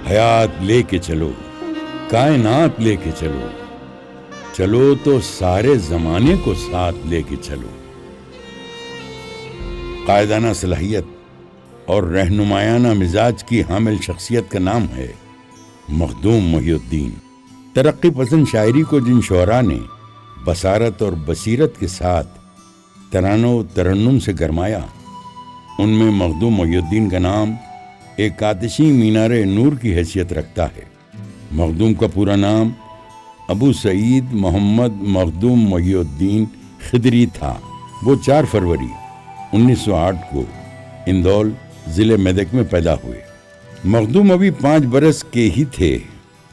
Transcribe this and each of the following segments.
حیات لے کے چلو، کائنات لے کے چلو، چلو تو سارے زمانے کو ساتھ لے کے چلو۔ قائدانہ صلاحیت اور رہنمایانہ مزاج کی حامل شخصیت کا نام ہے مخدوم محی الدین۔ ترقی پسند شاعری کو جن شعراء نے بصارت اور بصیرت کے ساتھ ترانوں و ترنم سے گرمایا، ان میں مخدوم محی الدین کا نام ایک آتشی مینار نور کی حیثیت رکھتا ہے۔ مخدوم کا پورا نام ابو سعید محمد مخدوم محی الدین خدری تھا۔ وہ 4 فروری 1908 کو اندول ضلع میدک میں پیدا ہوئے۔ مخدوم ابھی 5 برس کے ہی تھے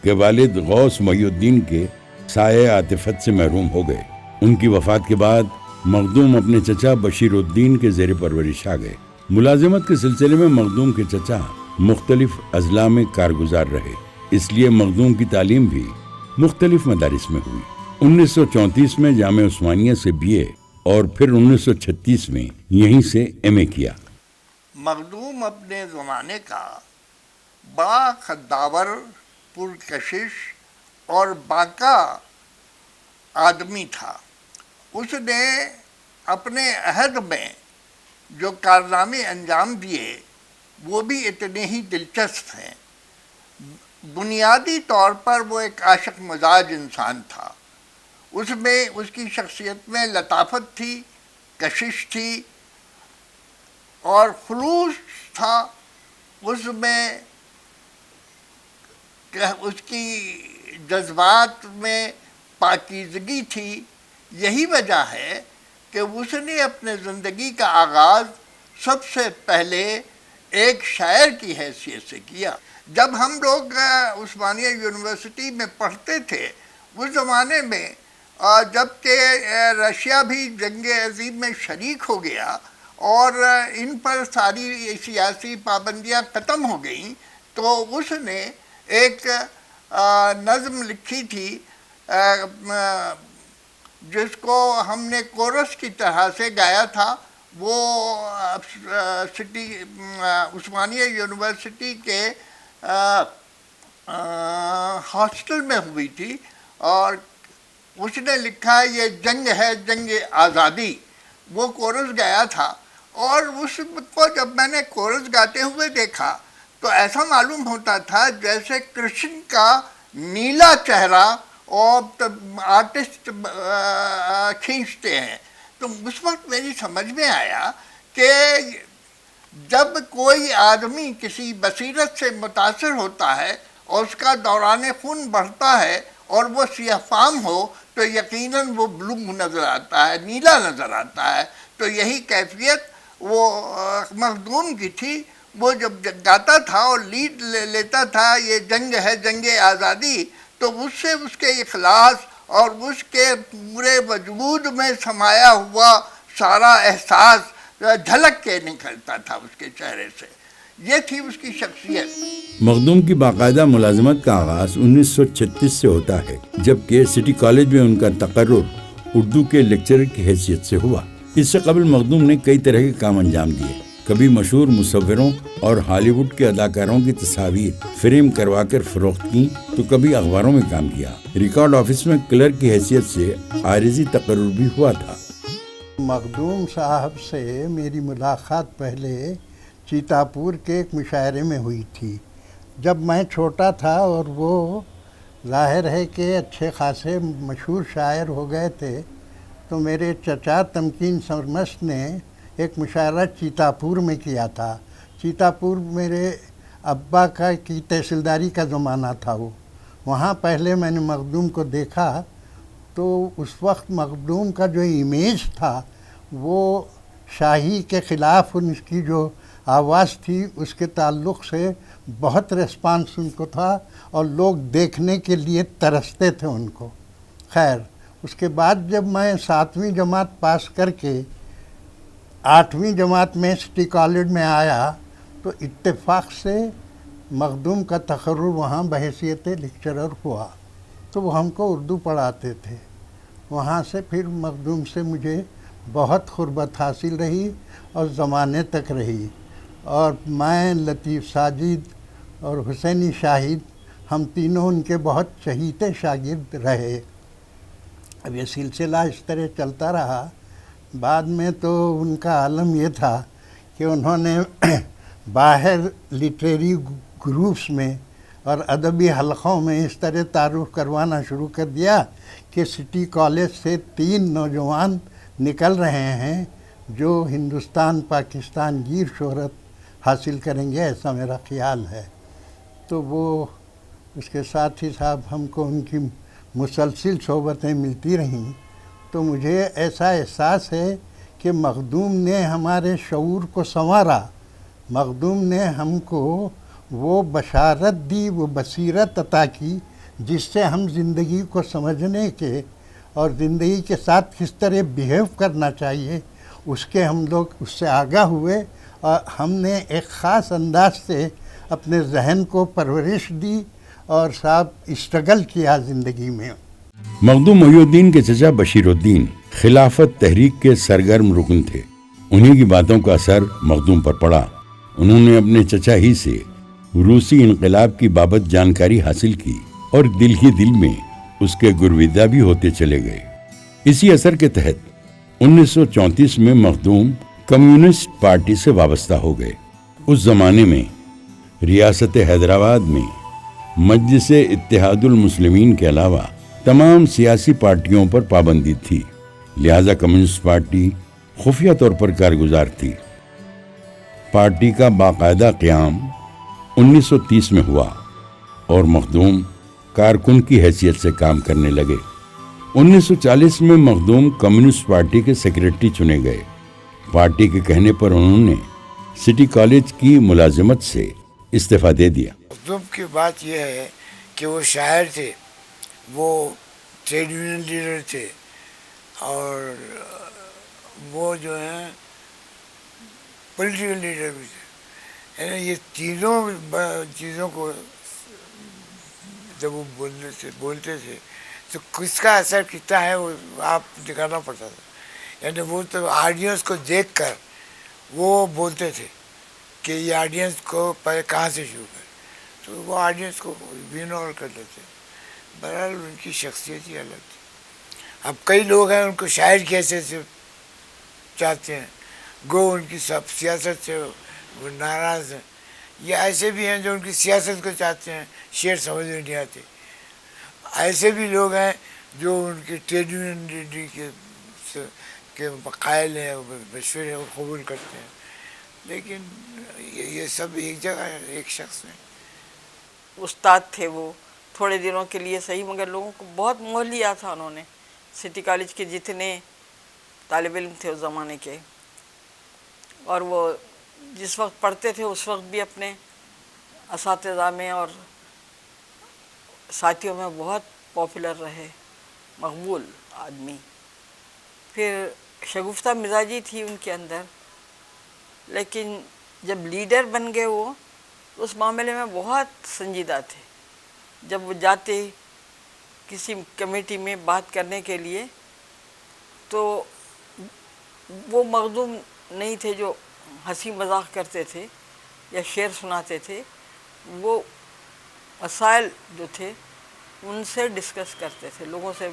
کہ والد غوث محی الدین کے سایہ عاطفت سے محروم ہو گئے۔ ان کی وفات کے بعد مخدوم اپنے چچا بشیر الدین کے زیر پرورش آ گئے۔ ملازمت کے سلسلے میں مخدوم کے چچا مختلف اضلاع میں کارگزار رہے، اس لیے مخدوم کی تعلیم بھی مختلف مدارس میں ہوئی۔ 1934 میں جامعہ عثمانیہ سے BA اور پھر 1936 میں یہیں سے MA کیا۔ مخدوم اپنے زمانے کا بڑا خداور، پرکشش اور باقا آدمی تھا۔ اس نے اپنے عہد میں جو کارنامے انجام دیے وہ بھی اتنے ہی دلچسپ ہیں۔ بنیادی طور پر وہ ایک عاشق مزاج انسان تھا۔ اس میں اس کی شخصیت میں لطافت تھی، کشش تھی اور خلوص تھا۔ اس میں اس کی جذبات میں پاکیزگی تھی۔ یہی وجہ ہے کہ اس نے اپنے زندگی کا آغاز سب سے پہلے ایک شاعر کی حیثیت سے کیا۔ جب ہم لوگ عثمانیہ یونیورسٹی میں پڑھتے تھے اس زمانے میں، جب کہ رشیا بھی جنگ عظیم میں شریک ہو گیا اور ان پر ساری سیاسی پابندیاں ختم ہو گئیں، تو اس نے ایک نظم لکھی تھی جس کو ہم نے کورس کی طرح سے گایا تھا۔ وہ عثمانیہ یونیورسٹی کے ہاسٹل میں ہوئی تھی، اور اس نے لکھا یہ جنگ ہے جنگ آزادی، وہ کورس گایا تھا۔ اور اس کو جب میں نے کورس گاتے ہوئے دیکھا تو ایسا معلوم ہوتا تھا جیسے کرشن کا نیلا چہرہ اور آرٹسٹ کھینچتے ہیں۔ تو اس وقت میری سمجھ میں آیا کہ جب کوئی آدمی کسی بصیرت سے متاثر ہوتا ہے اور اس کا دوران خون بڑھتا ہے اور وہ سیاہ فام ہو تو یقیناً وہ بلو نظر آتا ہے، نیلا نظر آتا ہے۔ تو یہی کیفیت وہ مخدوم کی تھی۔ وہ جب گاتا تھا اور لیڈ لیتا تھا یہ جنگ ہے جنگ آزادی، تو اس سے اس کے اخلاص اور اس کے پورے وجود میں سمایا ہوا سارا احساس جھلک کے نکلتا تھا اس کے چہرے سے۔ یہ تھی اس کی شخصیت۔ مخدوم کی باقاعدہ ملازمت کا آغاز 1936 سے ہوتا ہے، جبکہ سٹی کالج میں ان کا تقرر اردو کے لیکچرر کی حیثیت سے ہوا۔ اس سے قبل مخدوم نے کئی طرح کے کام انجام دیے۔ کبھی مشہور مصوروں اور ہالی ووڈ کے اداکاروں کی تصاویر فریم کروا کر فروخت کی، تو کبھی اخباروں میں کام کیا۔ ریکارڈ آفس میں کلرک کی حیثیت سے عارضی تقرر بھی ہوا تھا۔ مخدوم صاحب سے میری ملاقات پہلے چیتاپور کے ایک مشاعرے میں ہوئی تھی، جب میں چھوٹا تھا، اور وہ ظاہر ہے کہ اچھے خاصے مشہور شاعر ہو گئے تھے۔ تو میرے چچا تمکین سرمست نے ایک مشاعرہ چیتاپور میں کیا تھا۔ چیتاپور میرے ابا کی تحصیلداری کا زمانہ تھا۔ وہاں پہلے میں نے مخدوم کو دیکھا، تو اس وقت مخدوم کا جو امیج تھا وہ شاہی کے خلاف ان کی جو آواز تھی اس کے تعلق سے بہت ریسپانس ان کو تھا، اور لوگ دیکھنے کے لیے ترستے تھے ان کو۔ خیر، اس کے بعد جب میں 7ویں جماعت پاس کر کے 8ویں جماعت میں سٹی کالج میں آیا، تو اتفاق سے مخدوم کا تقرر وہاں بحیثیت لیکچرر ہوا، تو وہ ہم کو اردو پڑھاتے تھے۔ وہاں سے پھر مخدوم سے مجھے بہت قربت حاصل رہی اور زمانے تک رہی، اور میں لطیف ساجد اور حسینی شاہد، ہم تینوں ان کے بہت چہیتے شاگرد رہے. اب یہ سلسلہ اس طرح چلتا رہا. بعد میں تو ان کا عالم یہ تھا کہ انہوں نے باہر لٹریری گروپس میں اور ادبی حلقوں میں اس طرح تعارف کروانا شروع کر دیا کہ سٹی کالج سے 3 نوجوان نکل رہے ہیں جو ہندوستان پاکستان گیر شہرت حاصل کریں گے، ایسا میرا خیال ہے. تو وہ اس کے ساتھ ہی صاحب ہم کو ان کی مسلسل صحبتیں ملتی رہیں. تو مجھے ایسا احساس ہے کہ مخدوم نے ہمارے شعور کو سنوارا. مخدوم نے ہم کو وہ بشارت دی، وہ بصیرت عطا کی جس سے ہم زندگی کو سمجھنے کے اور زندگی کے ساتھ کس طرح بیہیو کرنا چاہیے اس کے ہم لوگ اس سے آگاہ ہوئے، اور ہم نے ایک خاص انداز سے اپنے ذہن کو پرورش دی اور صاحب اسٹرگل کیا زندگی میں. مخدوم محی الدین کے چچا بشیر الدین خلافت تحریک کے سرگرم رکن تھے. انہی کی باتوں کا اثر مخدوم پر پڑا. انہوں نے اپنے چچا ہی سے روسی انقلاب کی بابت جانکاری حاصل کی اور دل ہی دل میں اس کے گرویدہ بھی ہوتے چلے گئے. اسی اثر کے تحت 1934 میں مخدوم کمیونسٹ پارٹی سے وابستہ ہو گئے. اس زمانے میں ریاست حیدرآباد میں مجلس اتحاد المسلمین کے علاوہ تمام سیاسی پارٹیوں پر پابندی تھی، لہذا کمیونسٹ پارٹی خفیہ طور پر کارگزار تھی. پارٹی کا باقاعدہ قیام 1930 میں ہوا اور مخدوم کارکن کی حیثیت سے کام کرنے لگے. 1940 میں مخدوم کمیونسٹ پارٹی کے سیکریٹری چنے گئے. پارٹی کے کہنے پر انہوں نے سٹی کالج کی ملازمت سے استعفیٰ دے دیا. مخدوم کی بات یہ ہے کہ وہ شاعر تھے، وہ ٹریڈ یونین لیڈر تھے، اور وہ جو ہیں پولیٹیکل لیڈر بھی تھے. یعنی یہ تینوں چیزوں کو جب وہ بولتے تھے تو کس کا اثر کتنا ہے وہ آپ دکھانا پڑتا تھا. یعنی وہ تو آڈینس کو دیکھ کر وہ بولتے تھے کہ یہ آڈینس کو پہلے کہاں سے شروع کرے، تو وہ آڈینس کو اگنور کر لیتے. بہرحال ان کی شخصیت ہی الگ تھی. اب کئی لوگ ہیں ان کو شاعر کی حیثیت سے چاہتے ہیں، گو ان کی سب سیاست سے وہ ناراض ہیں. یہ ایسے بھی ہیں جو ان کی سیاست کو چاہتے ہیں، شعر سمجھ میں نہیں آتے. ایسے بھی لوگ ہیں جو ان کی ٹریڈ یونین لیڈری کے قائل ہیں، مشورے وہ قبول کرتے ہیں. لیکن یہ سب ایک جگہ ایک شخص میں. استاد تھے وہ تھوڑے دنوں کے لیے صحیح، مگر لوگوں کو بہت مول لیا تھا انہوں نے. سٹی کالج کے جتنے طالب علم تھے اس زمانے کے، اور وہ جس وقت پڑھتے تھے اس وقت بھی اپنے اساتذہ میں اور ساتھیوں میں بہت پاپولر رہے، مقبول آدمی. پھر شگفتہ مزاجی تھی ان کے اندر، لیکن جب لیڈر بن گئے وہ اس معاملے میں بہت سنجیدہ تھے. جب وہ جاتے کسی کمیٹی میں بات کرنے کے لیے تو وہ مخدوم نہیں تھے جو ہنسی مذاق کرتے تھے یا شعر سناتے تھے. وہ مسائل جو تھے ان سے ڈسکس کرتے تھے، لوگوں سے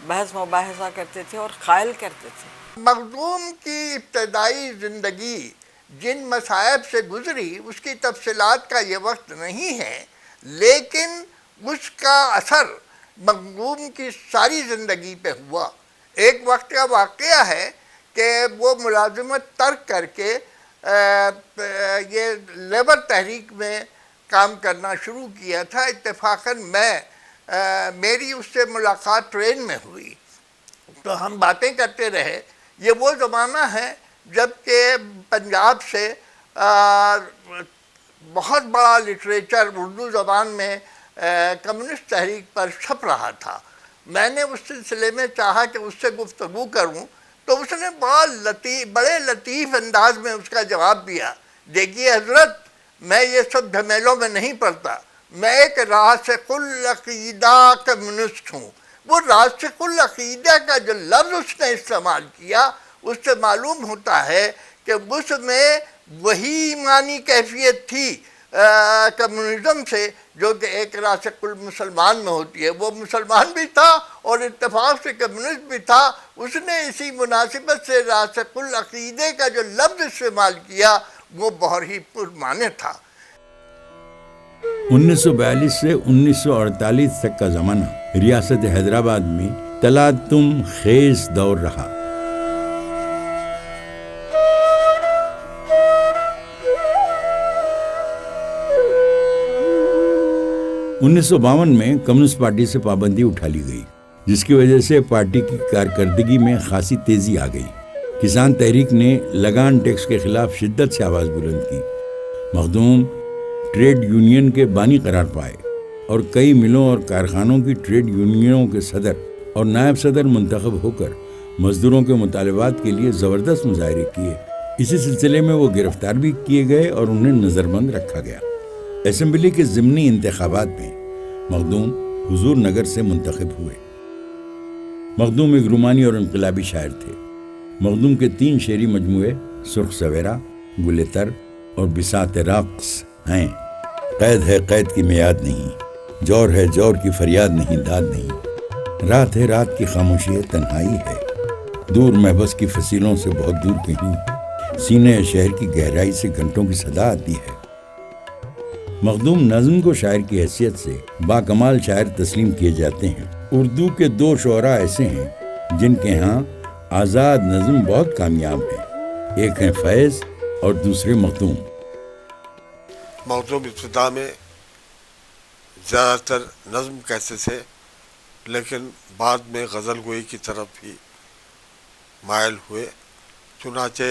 بحث مباحثہ کرتے تھے اور قائل کرتے تھے. مخدوم کی ابتدائی زندگی جن مصائب سے گزری اس کی تفصیلات کا یہ وقت نہیں ہے، لیکن اس کا اثر مخدوم کی ساری زندگی پہ ہوا. ایک وقت کا واقعہ ہے کہ وہ ملازمت ترک کر کے یہ لیبر تحریک میں کام کرنا شروع کیا تھا. اتفاقاً میری اس سے ملاقات ٹرین میں ہوئی تو ہم باتیں کرتے رہے. یہ وہ زمانہ ہے جب کہ پنجاب سے بہت بڑا لٹریچر اردو زبان میں کمیونسٹ تحریک پر چھپ رہا تھا. میں نے اس سلسلے میں چاہا کہ اس سے گفتگو کروں تو اس نے بڑے لطیف انداز میں اس کا جواب دیا. دیکھیے حضرت، میں یہ سب جھمیلوں میں نہیں پڑتا، میں ایک راسخ العقیدہ کمیونسٹ ہوں. وہ راسخ العقیدہ کا جو لفظ اس نے استعمال کیا اس سے معلوم ہوتا ہے کہ اس میں وہی ایمانی کیفیت تھی کمیونزم سے جو کہ ایک راسخ المسلمان میں ہوتی ہے. وہ مسلمان بھی تھا اور اتفاق سے کمیونسٹ بھی تھا. اس نے اسی مناسبت سے راسخ العقیدے کا جو لفظ استعمال کیا وہ بہت ہی پرمعنی تھا. 1942 سے 1948 تک کا زمانہ ریاست حیدرآباد میں تلاطم خیز دور رہا. انیس سو 52 میں کمیونسٹ پارٹی سے پابندی اٹھا لی گئی، جس کی وجہ سے پارٹی کی کارکردگی میں خاصی تیزی آ گئی. کسان تحریک نے لگان ٹیکس کے خلاف شدت سے آواز بلند کی. مخدوم ٹریڈ یونین کے بانی قرار پائے اور کئی ملوں اور کارخانوں کی ٹریڈ یونینوں کے صدر اور نائب صدر منتخب ہو کر مزدوروں کے مطالبات کے لیے زبردست مظاہرے کیے. اسی سلسلے میں وہ گرفتار بھی کیے گئے اور انہیں نظر بند رکھا گیا. اسمبلی کے ضمنی انتخابات میں مخدوم حضور نگر سے منتخب ہوئے. مخدوم ایک رومانی اور انقلابی شاعر تھے. مخدوم کے 3 شعری مجموعے سرخ سویرا، گل تر اور بساط رقص ہیں. قید ہے قید کی میعاد نہیں، جور ہے جور کی فریاد نہیں داد نہیں، رات ہے رات کی خاموشی ہے تنہائی ہے، دور محبس کی فصیلوں سے بہت دور کہیں، سینے شہر کی گہرائی سے گھنٹوں کی صدا آتی ہے. مخدوم نظم کو شاعر کی حیثیت سے باکمال شاعر تسلیم کیے جاتے ہیں. اردو کے 2 شعراء ایسے ہیں جن کے ہاں آزاد نظم بہت کامیاب ہے. ایک ہیں فیض اور دوسرے مخدوم. مخدوم ابتدا میں زیادہ تر نظم کہتے تھے، لیکن بعد میں غزل گوئی کی طرف بھی مائل ہوئے. چنانچہ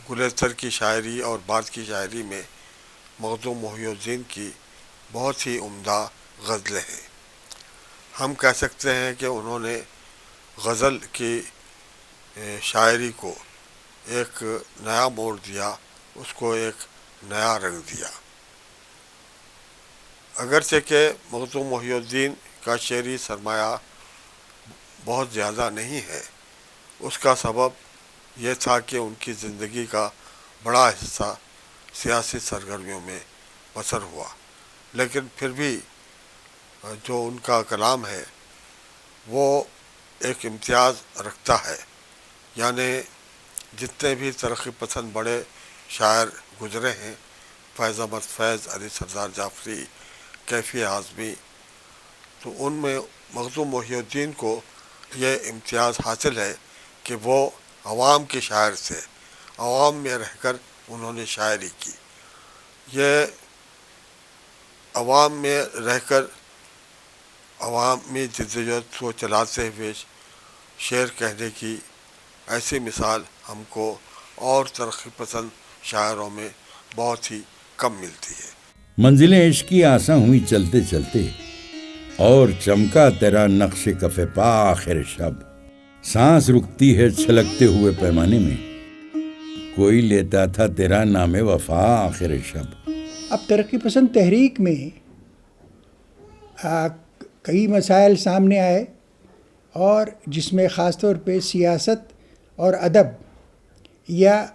گلستر کی شاعری اور بعد کی شاعری میں مخدوم محی الدین کی بہت ہی عمدہ غزلیں ہیں. ہم کہہ سکتے ہیں کہ انہوں نے غزل کی شاعری کو ایک نیا موڑ دیا، اس کو ایک نیا رنگ دیا. اگرچہ کہ مخدوم محی الدین کا شعری سرمایہ بہت زیادہ نہیں ہے، اس کا سبب یہ تھا کہ ان کی زندگی کا بڑا حصہ سیاسی سرگرمیوں میں بسر ہوا. لیکن پھر بھی جو ان کا کلام ہے وہ ایک امتیاز رکھتا ہے. یعنی جتنے بھی ترقی پسند بڑے شاعر گزرے ہیں، فیض احمد فیض، علی سردار جعفری، کیفی اعظمی، تو ان میں مخدوم محی الدین کو یہ امتیاز حاصل ہے کہ وہ عوام کے شاعر تھے، عوام میں رہ کر انہوں نے شاعری کی. یہ عوام میں رہ کر عوامی جدوجہد کو چلاتے ہوئے شعر کہنے کی ایسی مثال ہم کو اور ترقی پسند شاعروں میں بہت ہی کم ملتی ہے. منزلیں عشقی آساں ہوئی چلتے چلتے، اور چمکا تیرا نقش کف پا آخر شب، سانس رکتی ہے چھلکتے ہوئے پیمانے میں، کوئی لیتا تھا تیرا نام وفا آخر شب. اب ترقی پسند تحریک میں کئی مسائل سامنے آئے، اور جس میں خاص طور پہ سیاست اور ادب یا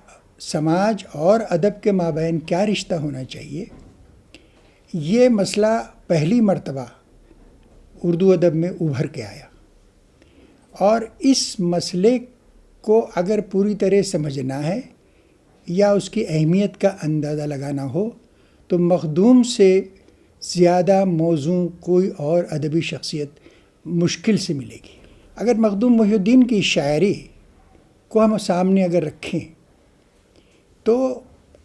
سماج اور ادب کے مابین کیا رشتہ ہونا چاہیے، یہ مسئلہ پہلی مرتبہ اردو ادب میں ابھر کے آیا. اور اس مسئلے کو اگر پوری طرح سمجھنا ہے یا اس کی اہمیت کا اندازہ لگانا ہو تو مخدوم سے زیادہ موزوں کوئی اور ادبی شخصیت مشکل سے ملے گی. اگر مخدوم محی الدین کی شاعری کو ہم سامنے اگر رکھیں تو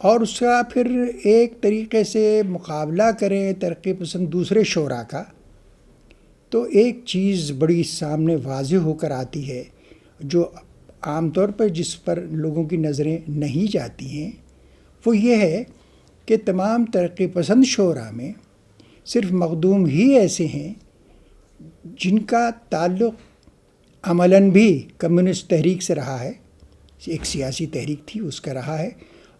اور اس کا پھر ایک طریقے سے مقابلہ کریں ترقی پسند دوسرے شعراء کا، تو ایک چیز بڑی سامنے واضح ہو کر آتی ہے جو عام طور پر جس پر لوگوں کی نظریں نہیں جاتی ہیں. وہ یہ ہے کہ تمام ترقی پسند شعراء میں صرف مخدوم ہی ایسے ہیں جن کا تعلق عملاً بھی کمیونسٹ تحریک سے رہا ہے. ایک سیاسی تحریک تھی، اس کا رہا ہے،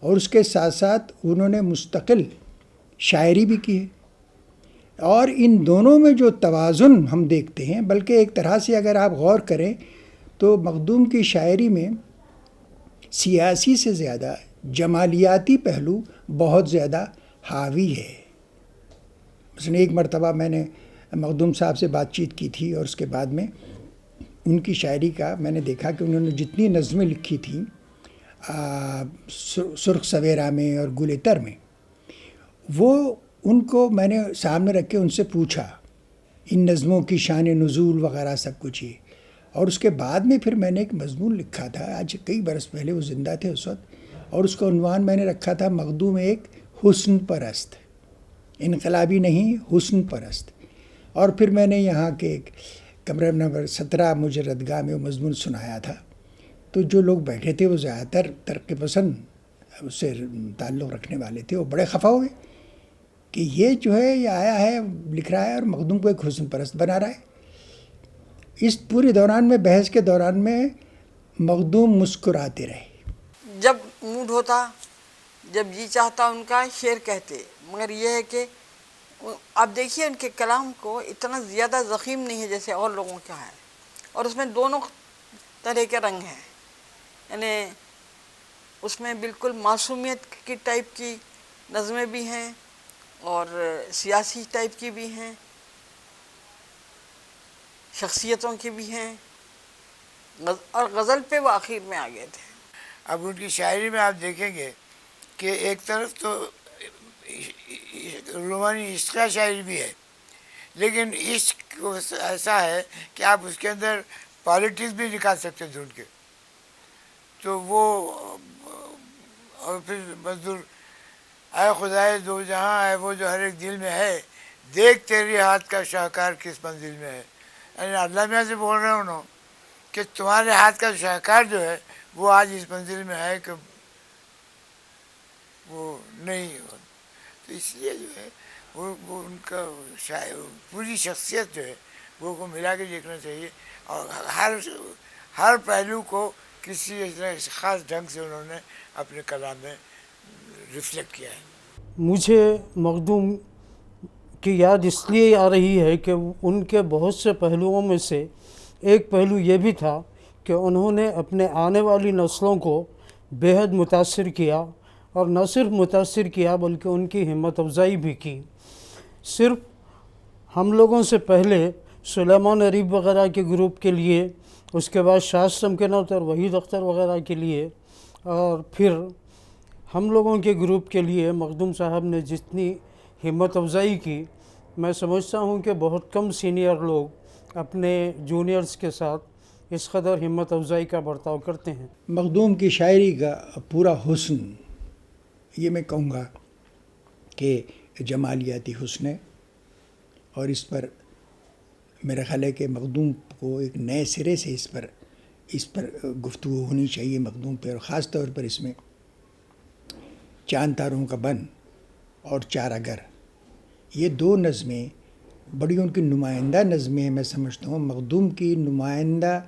اور اس کے ساتھ ساتھ انہوں نے مستقل شاعری بھی کی ہے. اور ان دونوں میں جو توازن ہم دیکھتے ہیں، بلکہ ایک طرح سے اگر آپ غور کریں تو مخدوم کی شاعری میں سیاسی سے زیادہ جمالیاتی پہلو بہت زیادہ حاوی ہے. مثلا ایک مرتبہ میں نے مخدوم صاحب سے بات چیت کی تھی اور اس کے بعد میں ان کی شاعری کا میں نے دیکھا کہ انہوں نے جتنی نظمیں لکھی تھیں سرخ سویرا میں اور گل عطر میں، وہ ان کو میں نے سامنے رکھ کے ان سے پوچھا ان نظموں کی شان نزول وغیرہ سب کچھ ہی. اور اس کے بعد میں پھر میں نے ایک مضمون لکھا تھا، آج کئی برس پہلے، وہ زندہ تھے اس وقت، اور اس کا عنوان میں نے رکھا تھا مخدوم ایک حسن پرست، انقلابی نہیں، حسن پرست. اور پھر میں نے یہاں کے ایک کمرہ نمبر 17 مجردگاہ میں وہ مضمون سنایا تھا. تو جو لوگ بیٹھے تھے وہ زیادہ تر ترقی پسند اس سے تعلق رکھنے والے تھے. وہ بڑے خفا ہوئے کہ یہ جو ہے یہ آیا ہے لکھ رہا ہے اور مخدوم کو ایک حسن پرست بنا رہا ہے. اس پورے دوران میں، بحث کے دوران میں، مخدوم مسکراتے رہے. جب موڈ ہوتا، جب جی چاہتا ان کا شعر کہتے، مگر یہ ہے کہ آپ دیکھیے ان کے کلام کو اتنا زیادہ ضخیم نہیں ہے جیسے اور لوگوں کا ہے، اور اس میں دونوں طرح کے رنگ ہیں. یعنی اس میں بالکل معصومیت کی ٹائپ کی نظمیں بھی ہیں اور سیاسی ٹائپ کی بھی ہیں، شخصیتوں کی بھی ہیں، اور غزل پہ وہ آخر میں آ گئے تھے. اب ان کی شاعری میں آپ دیکھیں گے کہ ایک طرف تو رومانی عشق کا شاعری بھی ہے، لیکن عشق ایسا ہے کہ آپ اس کے اندر پالیٹکس بھی نکال سکتے ہیں ڈھونڈ کے. تو وہ اور پھر مزدور اے خدائے دو جہاں ہے وہ جو ہر ایک دل میں ہے، دیکھ تیری ہاتھ کا شاہکار کس منزل میں ہے. یعنی اللہ میاں سے بول رہے انہوں کہ تمہارے ہاتھ کا شاہکار جو ہے وہ آج اس منزل میں ہے کہ وہ نہیں. تو اس لیے جو ہے وہ ان کا پوری شخصیت جو ہے وہ کو ملا کے دیکھنا چاہیے، اور ہر پہلو کو کسی خاص ڈھنگ سے انہوں نے اپنے کلام میں ریفلیکٹ کیا ہے. مجھے مخدوم کی یاد اس لیے آ رہی ہے کہ ان کے بہت سے پہلوؤں میں سے ایک پہلو یہ بھی تھا کہ انہوں نے اپنے آنے والی نسلوں کو بے حد متاثر کیا، اور نہ صرف متاثر کیا بلکہ ان کی ہمت افزائی بھی کی. صرف ہم لوگوں سے پہلے سلیمان اریب وغیرہ کے گروپ کے لیے، اس کے بعد شاہ سمکنوت اور وحید اختر وغیرہ کے لیے، اور پھر ہم لوگوں کے گروپ کے لیے مخدوم صاحب نے جتنی ہمت افزائی کی، میں سمجھتا ہوں کہ بہت کم سینئر لوگ اپنے جونیئرز کے ساتھ اس قدر ہمت افزائی کا برتاؤ کرتے ہیں. مخدوم کی شاعری کا پورا حسن، یہ میں کہوں گا کہ جمالیاتی حسن ہے، اور اس پر میرا خیال ہے کہ مخدوم کو ایک نئے سرے سے اس پر گفتگو ہونی چاہیے مخدوم پہ، اور خاص طور پر اس میں چاند تاروں کا بن اور چار اگر، یہ دو نظمیں بڑی ان کی نمائندہ نظمیں ہیں. میں سمجھتا ہوں مخدوم کی نمائندہ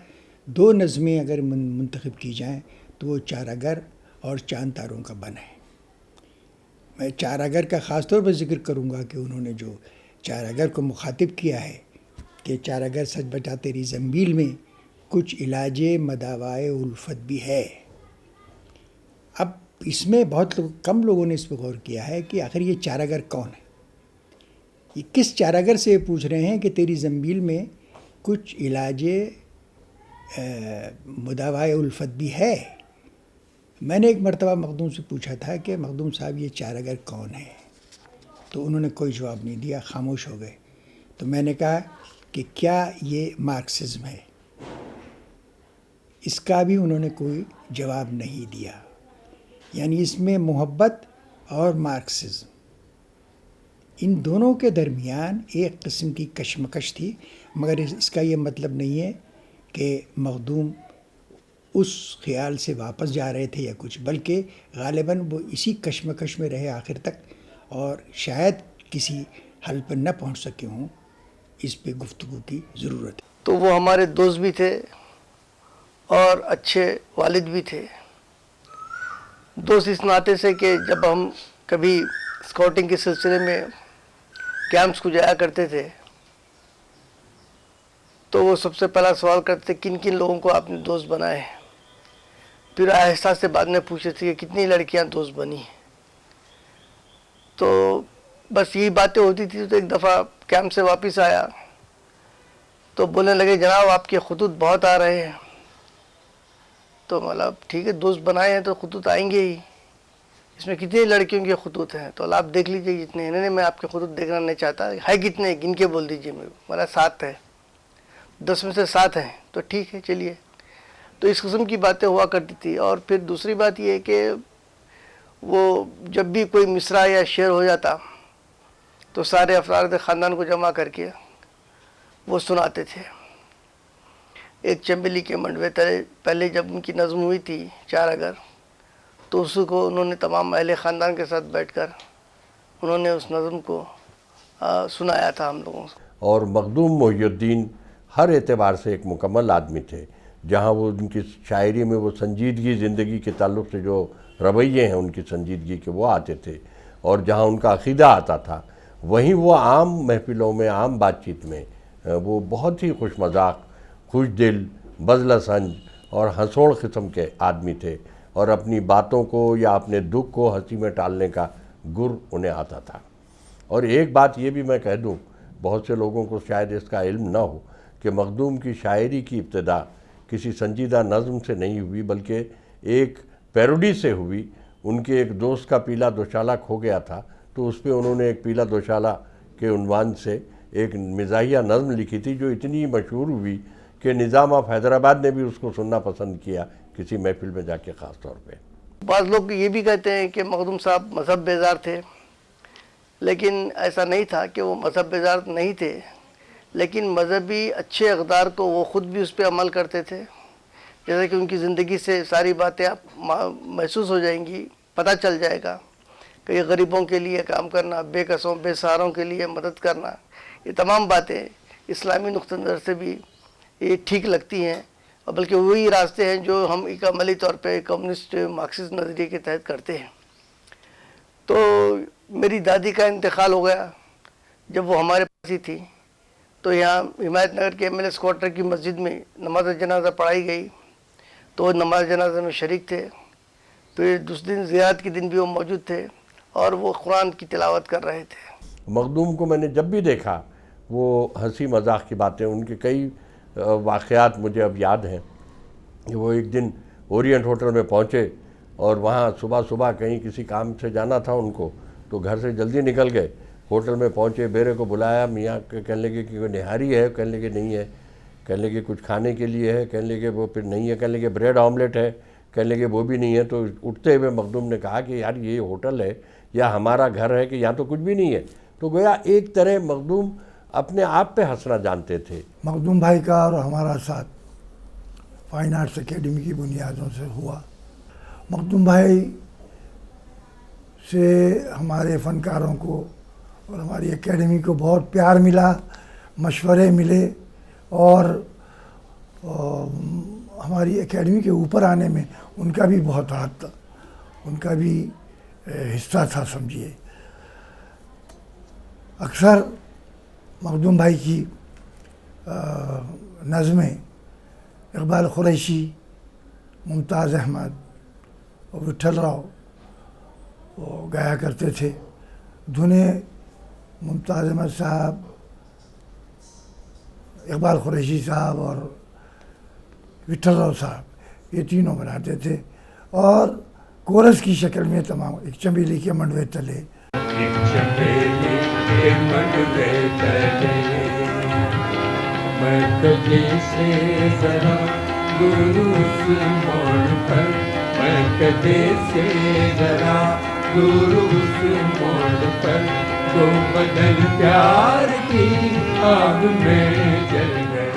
دو نظمیں اگر منتخب کی جائیں تو وہ چار اگر اور چاند تاروں کا بن ہے. میں چار اگر کا خاص طور پر ذکر کروں گا کہ انہوں نے جو چار اگر کو مخاطب کیا ہے کہ چار اگر سچ بتا تیری زنبیل میں کچھ علاج مداوائے الفت بھی ہے. اب اس میں بہت کم لوگوں نے اس پہ غور کیا ہے کہ آخر یہ چار اگر کون ہے. یہ کس چار اگر سے پوچھ رہے ہیں کہ تیری زنبیل میں کچھ علاج مداوائے الفت بھی ہے. میں نے ایک مرتبہ مخدوم سے پوچھا تھا کہ مخدوم صاحب یہ چار اگر کون ہے، تو انہوں نے کوئی جواب نہیں دیا، خاموش ہو گئے. تو میں نے کہا کہ کیا یہ مارکسزم ہے؟ اس کا بھی انہوں نے کوئی جواب نہیں دیا. یعنی اس میں محبت اور مارکسزم، ان دونوں کے درمیان ایک قسم کی کشمکش تھی. مگر اس کا یہ مطلب نہیں ہے کہ مخدوم اس خیال سے واپس جا رہے تھے یا کچھ، بلکہ غالباً وہ اسی کشمکش میں رہے آخر تک، اور شاید کسی حل پر نہ پہنچ سکے ہوں. اس پہ گفتگو کی ضرورت ہے. تو وہ ہمارے دوست بھی تھے اور اچھے والد بھی تھے. دوست اس ناطے سے کہ جب ہم کبھی اسکاؤٹنگ کے سلسلے میں کیمپس کو جایا کرتے تھے تو وہ سب سے پہلا سوال کرتے کن کن لوگوں کو آپ نے دوست بنائے. پھر آہستہ سے بعد میں پوچھتے تھے کہ کتنی لڑکیاں دوست بنی. تو بس یہی باتیں ہوتی تھی. تو ایک دفعہ کیمپ سے واپس آیا تو بولنے لگے جناب آپ کے خطوط بہت آ رہے ہیں. تو مطلب ٹھیک ہے دوست بنائے ہیں تو خطوط آئیں گے ہی, اس میں کتنی لڑکیوں کے خطوط ہیں تو آپ دیکھ لیجئے جتنے ہیں. میں آپ کے خطوط دیکھنا نہیں چاہتا, ہے کتنے گن کے بول دیجئے. میرا 7 ہے, 10 میں سے 7 ہیں. تو ٹھیک ہے چلیے. تو اس قسم کی باتیں ہوا کرتی تھی. اور پھر دوسری بات یہ ہے کہ وہ جب بھی کوئی مصرع یا شعر ہو جاتا تو سارے افراد خاندان کو جمع کر کے وہ سناتے تھے. ایک چنبیلی کے منڈوے تلے پہلے جب ان کی نظم ہوئی تھی 4 اگر, تو اس کو انہوں نے تمام اہل خاندان کے ساتھ بیٹھ کر انہوں نے اس نظم کو سنایا تھا ہم لوگوں سے. اور مخدوم محی الدین ہر اعتبار سے ایک مکمل آدمی تھے. جہاں وہ ان کی شاعری میں وہ سنجیدگی زندگی کے تعلق سے جو رویے ہیں ان کی سنجیدگی کے وہ آتے تھے, اور جہاں ان کا عقیدہ آتا تھا وہیں وہ عام محفلوں میں عام بات چیت میں وہ بہت ہی خوش مذاق, خوش دل, بذل سنج اور ہنسوڑ قسم کے آدمی تھے. اور اپنی باتوں کو یا اپنے دکھ کو ہنسی میں ٹالنے کا گر انہیں آتا تھا. اور ایک بات یہ بھی میں کہہ دوں, بہت سے لوگوں کو شاید اس کا علم نہ ہو کہ مخدوم کی شاعری کی ابتدا کسی سنجیدہ نظم سے نہیں ہوئی بلکہ ایک پیروڈی سے ہوئی. ان کے ایک دوست کا پیلا دوشالہ کھو گیا تھا تو اس پہ انہوں نے ایک پیلا دوشالہ کے عنوان سے ایک مزاحیہ نظم لکھی تھی جو اتنی مشہور ہوئی کہ نظام آف حیدرآباد نے بھی اس کو سننا پسند کیا کسی محفل میں جا کے خاص طور پہ. بعض لوگ یہ بھی کہتے ہیں کہ مخدوم صاحب مذہب بیزار تھے, لیکن ایسا نہیں تھا کہ وہ مذہب بیزار نہیں تھے, لیکن مذہبی اچھے اقدار کو وہ خود بھی اس پہ عمل کرتے تھے. جیسا کہ ان کی زندگی سے ساری باتیں آپ محسوس ہو جائیں گی, پتہ چل جائے گا کہ یہ غریبوں کے لیے کام کرنا, بے کسوں بے سہاروں کے لیے مدد کرنا, یہ تمام باتیں اسلامی نقطہ نظر سے بھی یہ ٹھیک لگتی ہیں, اور بلکہ وہی راستے ہیں جو ہم ایک عملی طور پہ کمیونسٹ مارکسسٹ نظریے کے تحت کرتے ہیں. تو میری دادی کا انتقال ہو گیا جب وہ ہمارے پاس ہی تھی, تو یہاں حمایت نگر کے MLS کوارٹر کی مسجد میں نماز جنازہ پڑھائی گئی, تو وہ نماز جنازہ میں شریک تھے. پھر دوسرے دن زیارت کے دن بھی وہ موجود تھے اور وہ قرآن کی تلاوت کر رہے تھے. مخدوم کو میں نے جب بھی دیکھا وہ ہنسی مذاق کی باتیں, ان کے کئی واقعات مجھے اب یاد ہیں. وہ ایک دن اورینٹ ہوٹل میں پہنچے اور وہاں صبح کہیں کسی کام سے جانا تھا ان کو, تو گھر سے جلدی نکل گئے. ہوٹل میں پہنچے, بیرے کو بلایا, میاں کہنے لگے کہ کوئی نہاری ہے, کہنے لگے نہیں ہے, کہنے لگے کچھ کھانے کے لیے ہے, کہنے لگے وہ پھر نہیں ہے, کہنے لگے بریڈ آملیٹ ہے, کہنے لگے وہ بھی نہیں ہے. تو اٹھتے ہوئے مخدوم نے کہا کہ یار یہ ہوٹل ہے یا ہمارا گھر ہے کہ یہاں تو کچھ بھی نہیں ہے. تو گویا ایک طرح مخدوم اپنے آپ پہ ہنسنا جانتے تھے. مخدوم بھائی کا اور ہمارا ساتھ فائن آرٹس اکیڈمی کی بنیادوں سے ہوا. مخدوم بھائی سے ہمارے فنکاروں کو اور ہماری اکیڈمی کو بہت پیار ملا, مشورے ملے, اور ہماری اکیڈمی کے اوپر آنے میں ان کا بھی بہت ہاتھ تھا, ان کا بھی حصہ تھا سمجھیے. اکثر مخدوم بھائی کی نظمیں اقبال قریشی, ممتاز احمد اور وٹھل راؤ وہ گایا کرتے تھے. دھنیں ممتاز احمد صاحب, اقبال قریشی صاحب اور وٹھل راؤ صاحب یہ تینوں بناتے تھے, اور کورس کی شکل میں تمام ایک چنبیلی کے منڈوے تلے, ایک چنبیلی کے منڈوے تلے, میں کدی سے ذرا دروس موڑ پر, میں کدی سے ذرا دروس موڑ پر, تو بدن پیار کی آگ میں جل گئے.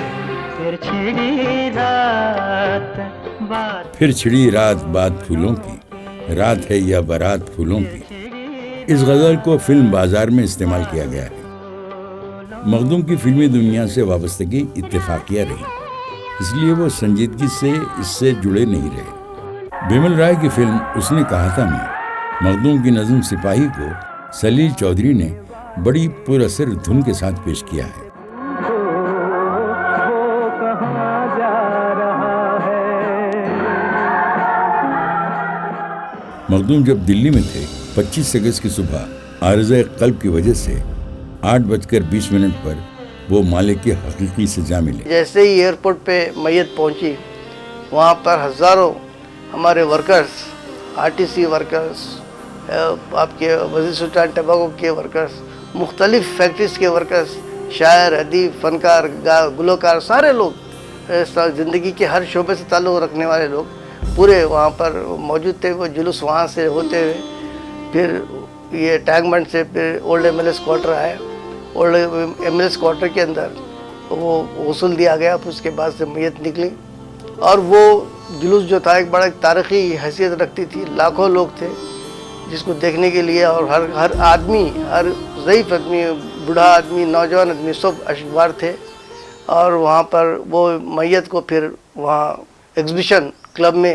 پھر چھڑی رات بات پھولوں کی, رات ہے یا بارات پھولوں کی. اس غزل کو فلم بازار میں استعمال کیا گیا ہے. مخدوم کی فلمی دنیا سے وابستگی اتفاقیہ رہی, اس لیے وہ سنجیدگی سے اس سے جڑے نہیں رہے. بیمل رائے کی فلم اس نے کہا تھا میں, مخدوم کی نظم سپاہی کو سلیل چودھری نے بڑی پر اثر دھن کے ساتھ پیش کیا ہے. مخدوم جب دلی میں تھے 25 اگست کی صبح عارضہ قلب کی وجہ سے 8:20 پر وہ مالک حقیقی سے جا ملے۔ جیسے ہی ایئرپورٹ پہ میت پہنچی، وہاں پر ہزاروں ہمارے ورکرز، RTC ورکرز، آپ کے وزیر سلطان ٹباکو کے ورکرز، مختلف فیکٹریز کے ورکرز، شاعر، ادیب، فنکار، گلوکار، سارے لوگ زندگی کے ہر شعبے سے تعلق رکھنے والے لوگ پورے وہاں پر موجود تھے۔ وہ جلوس وہاں سے ہوتے ہوئے پھر یہ ٹینک بنڈ سے پھر اولڈ MLS کوارٹر آئے۔ اولڈ MLS کوارٹر کے اندر وہ غسل دیا گیا، پھر اس کے بعد سے میت نکلی، اور وہ جلوس جو تھا ایک بڑا تاریخی حیثیت رکھتی تھی۔ لاکھوں لوگ تھے جس کو دیکھنے کے لیے، اور ہر آدمی، ہر ضعیف آدمی، بوڑھا آدمی، نوجوان آدمی، سب اشکبار تھے۔ اور وہاں پر وہ میت کو پھر وہاں ایگزیبیشن کلب میں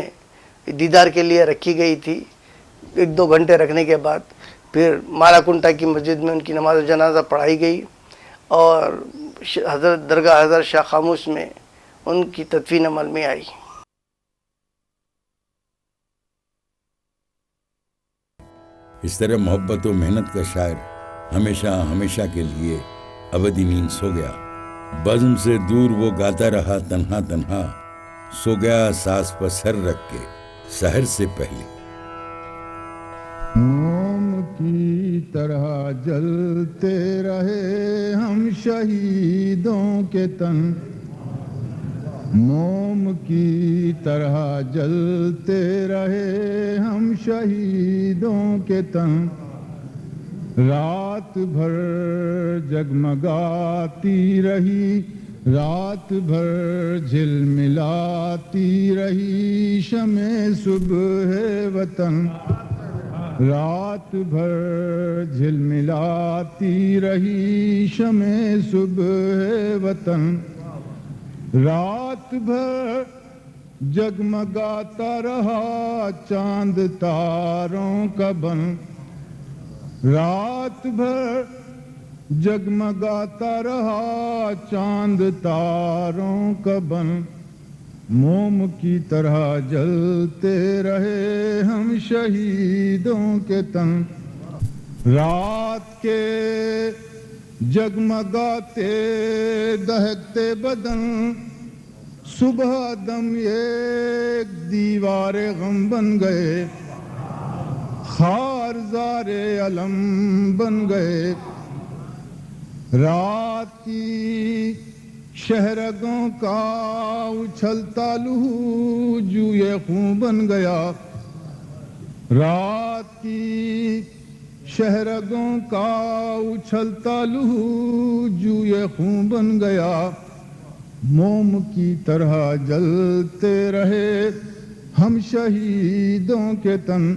دیدار کے لیے رکھی گئی تھی۔ 1-2 گھنٹے رکھنے کے بعد پھر مالا کنٹا کی مسجد میں ان کی نماز جنازہ پڑھائی گئی، اور حضرت درگاہ حضرت شاہ خاموش میں ان کی تدفین عمل میں آئی۔ اس طرح محبت و محنت کا شاعر ہمیشہ کے لیے ابدی نیند سو گیا۔ بزم سے دور وہ گاتا رہا تنہا تنہا، سو گیا ساز پر سر رکھ کے سحر سے پہلے۔ موم کی طرح جلتے رہے ہم شہیدوں کے تن، موم کی طرح جلتے رہے ہم شہیدوں کے تن، رات بھر جگمگاتی رہی، رات بھر جھلملاتی رہی شمع صبح وطن، رات بھر جھلملاتی رہی شمع صبح وطن، رات بھر جگمگاتا رہا چاند تاروں کا بن، رات بھر جگمگاتا رہا چاند تاروں کا بن، موم کی طرح جلتے رہے ہم شہیدوں کے تن، رات کے جگمگاتے دہکتے بدن، صبح دم ایک دیوار غم بن گئے، خارزار علم بن گئے، رات کی شہرگوں کا اچھلتا لہو جوئے خون بن گیا، رات کی شہرگوں کا اچھلتا لہو جوئے خون بن گیا، موم کی طرح جلتے رہے ہم شہیدوں کے تن۔